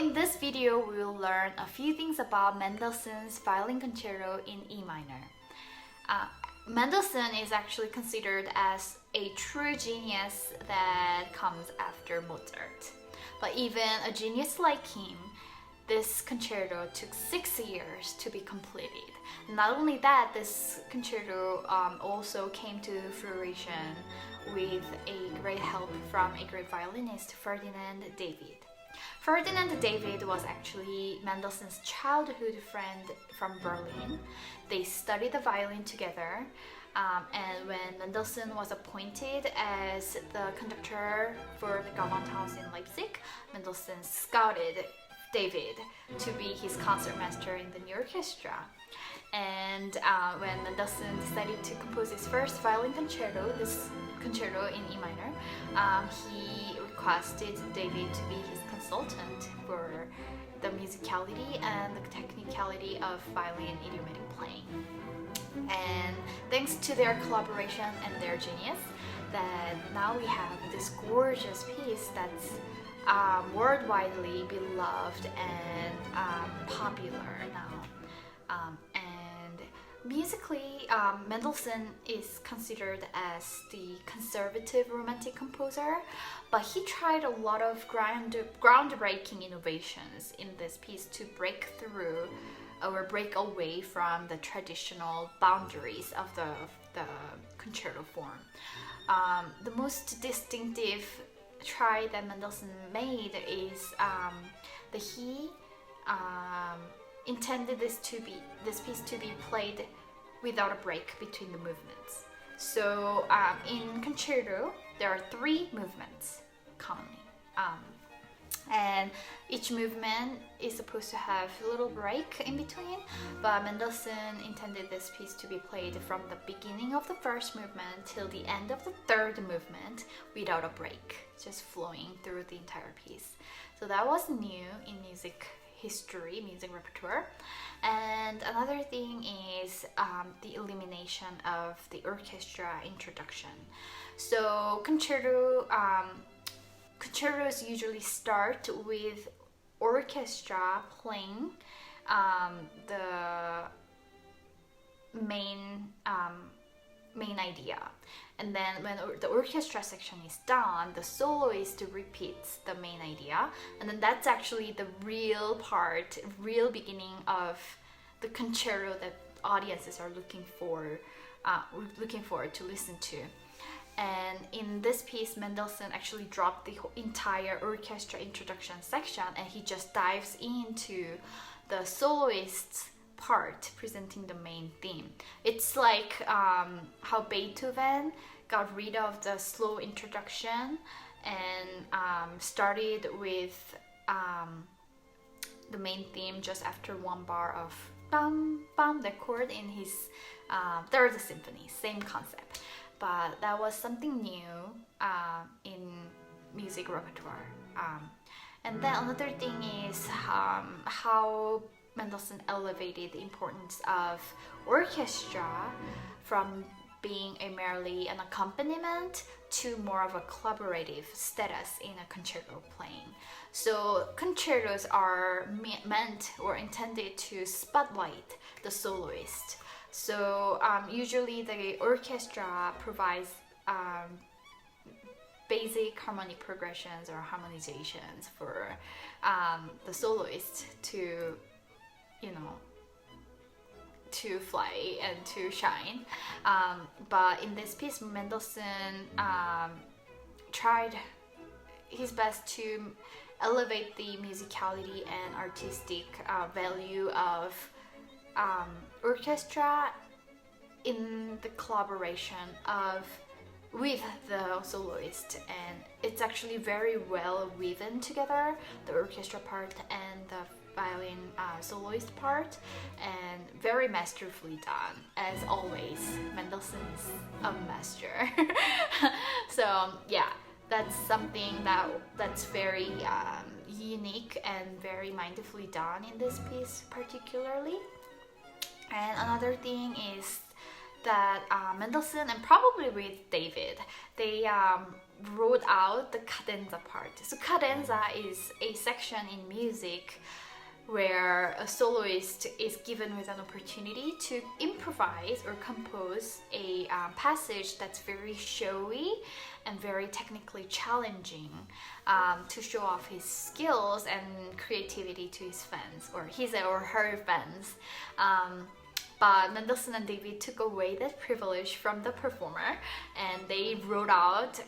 in this video, we will learn a few things about Mendelssohn's Violin Concerto in E minor. Mendelssohn is actually considered as a true genius that comes after Mozart. But even a genius like him, this concerto took 6 years to be completed. Not only that, this concerto also came to fruition with a great help from a great violinist, Ferdinand David. Ferdinand David was actually Mendelssohn's childhood friend from Berlin. They studied the violin together, and when Mendelssohn was appointed as the conductor for the Gewandhaus in Leipzig, Mendelssohn scouted David to be his concertmaster in the new orchestra. And when Mendelssohn decided to compose his first violin concerto, this concerto in E minor, he requested David to be his consultant for the musicality and the technicality of violin idiomatic playing. And thanks to their collaboration and their genius, that now we have this gorgeous piece that's worldwide beloved and popular now. And musically, Mendelssohn is considered as the conservative romantic composer, but he tried a lot of groundbreaking innovations in this piece to break through or break away from the traditional boundaries of the concerto form. The most distinctive try that Mendelssohn made is that he intended this piece to be played without a break between the movements. So in concerto, there are 3 movements commonly, and each movement is supposed to have a little break in between, but Mendelssohn intended this piece to be played from the beginning of the first movement till the end of the 3rd movement without a break, just flowing through the entire piece. So that was new in music history, music repertoire. And another thing is the elimination of the orchestra introduction. So concertos usually start with orchestra playing the main idea, and then when the orchestra section is done, the soloist repeats the main idea, and then that's actually the real beginning of the concerto that audiences are looking forward to listen to. And in this piece, Mendelssohn actually dropped the entire orchestra introduction section, and he just dives into the soloist's part presenting the main theme. It's like how Beethoven got rid of the slow introduction and started with the main theme just after 1 bar of bam bam, the chord in his 3rd symphony. Same concept, but that was something new in music repertoire. And then another thing is how Mendelssohn elevated the importance of orchestra from being merely an accompaniment to more of a collaborative status in a concerto playing. So concertos are meant or intended to spotlight the soloist. So usually the orchestra provides basic harmonic progressions or harmonizations for the soloist to fly and to shine. But in this piece, Mendelssohn tried his best to elevate the musicality and artistic value of orchestra in the collaboration with the soloist, and it's actually very well woven together, the orchestra part and the violin soloist part, and very masterfully done. As always, Mendelssohn is a master. So yeah, that's something that's very unique and very mindfully done in this piece particularly. And another thing is that Mendelssohn and probably with David, they wrote out the cadenza part. So cadenza is a section in music where a soloist is given with an opportunity to improvise or compose a passage that's very showy and very technically challenging, to show off his skills and creativity to his fans, or his or her fans. But Mendelssohn and David took away that privilege from the performer, and they wrote out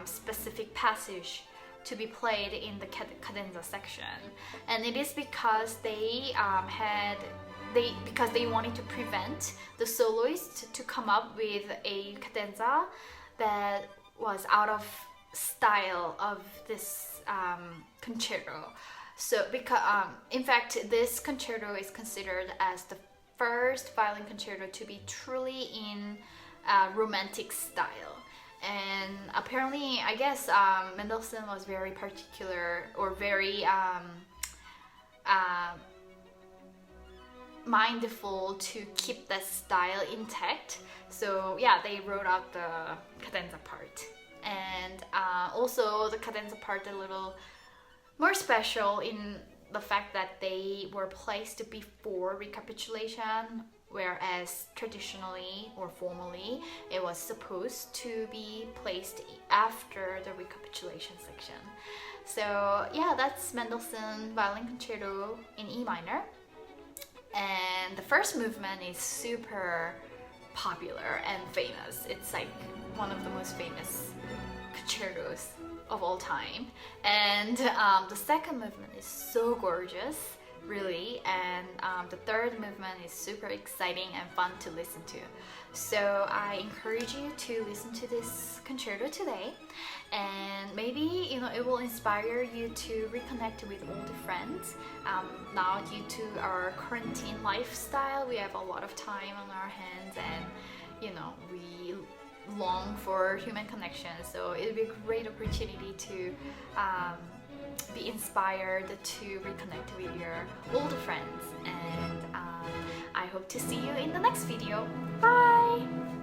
specific passage to be played in the cadenza section. And it is because they because they wanted to prevent the soloist to come up with a cadenza that was out of style of this concerto. So because in fact, this concerto is considered as the first violin concerto to be truly in romantic style. And apparently, I guess Mendelssohn was very particular, or very mindful to keep that style intact. So yeah, they wrote out the cadenza part. And also the cadenza part a little more special in the fact that they were placed before recapitulation, whereas traditionally or formally it was supposed to be placed after the recapitulation section. So yeah, that's Mendelssohn Violin Concerto in E minor. And the first movement is super popular and famous. It's like one of the most famous concertos of all time. And the second movement is so gorgeous, really, and the third movement is super exciting and fun to listen to. So I encourage you to listen to this concerto today, and maybe it will inspire you to reconnect with old friends. Now, due to our quarantine lifestyle, we have a lot of time on our hands, and we long for human connection. So it'll be a great opportunity to be inspired to reconnect with your old friends. And I hope to see you in the next video. Bye!